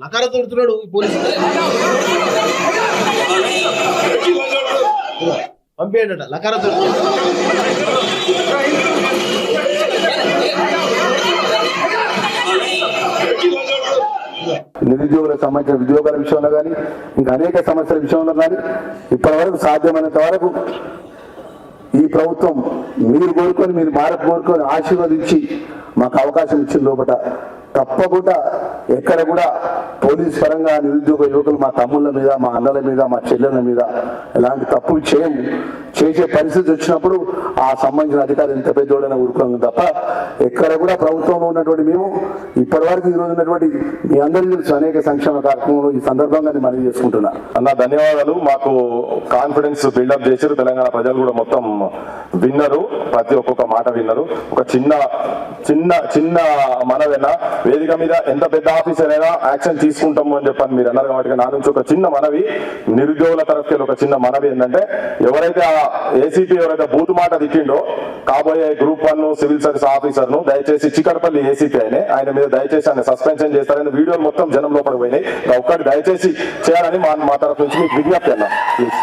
లకారా తోడుతున్నాడు police పంపేయడట లకారా తోడుతున్నాడు. నిరుద్యోగులకు సంబంధించిన ఉద్యోగాల విషయంలో కానీ ఇంకా అనేక సమస్యల విషయంలో కానీ ఇప్పటివరకు సాధ్యమైనంత వరకు ఈ ప్రభుత్వం మీరు కోరుకొని మీరు భారత్ కోరుకొని ఆశీర్వదించి మాకు అవకాశం ఇచ్చిన లోపల తప్పకుండా ఎక్కడ కూడా పోలీస్ పరంగా నిరుద్యోగ యువకులు మా తమ్ముళ్ళ మీద మా అన్నల మీద మా చెల్లెల మీద ఎలాంటి తప్పులు చేయము. చేసే పరిస్థితి వచ్చినప్పుడు ఆ సంబంధించిన అధికారులు ఎంత పెద్దోడైనా ఊరుకోము తప్ప ఎక్కడ కూడా ప్రభుత్వంలో ఉన్నటువంటి మేము ఇప్పటివరకు ఈరోజు ఉన్నటువంటి మీ అందరికీ తెలుసు అనేక సంక్షేమ కార్యక్రమాలు ఈ సందర్భంగా నేను మనవి చేసుకుంటున్నా. అన్న ధన్యవాదాలు. మాకు కాన్ఫిడెన్స్ బిల్డప్ చేశారు. తెలంగాణ ప్రజలు కూడా మొత్తం విన్నరు, ప్రతి ఒక్కొక్క మాట విన్నరు. ఒక చిన్న చిన్న చిన్న మనవేనా వేదిక మీద ఎంత పెద్ద ఆఫీసర్ అయినా యాక్షన్ తీసుకుంటాము అని చెప్పని మీరు అన్నారు కాబట్టి నా నుంచి ఒక చిన్న మనవి, నిరుద్యోగుల తరఫుకి ఒక చిన్న మనవి ఏంటంటే ఎవరైతే ఆ ఏసీపీ ఎవరైతే బూతు మాట తిట్టిండో కాబోయే గ్రూప్ 1 సివిల్ సర్వీస్ ఆఫీసర్ ను దయచేసి చిక్కడపల్లి ఏసీపీ ఆయన మీద దయచేసి ఆయన సస్పెన్షన్ చేస్తారని వీడియోలు మొత్తం జనం లోపలికి పోయినాయి. ఒక్కటి దయచేసి చేయాలని మా తరఫు నుంచి మీకు విజ్ఞప్తి అన్నా ప్లీజ్.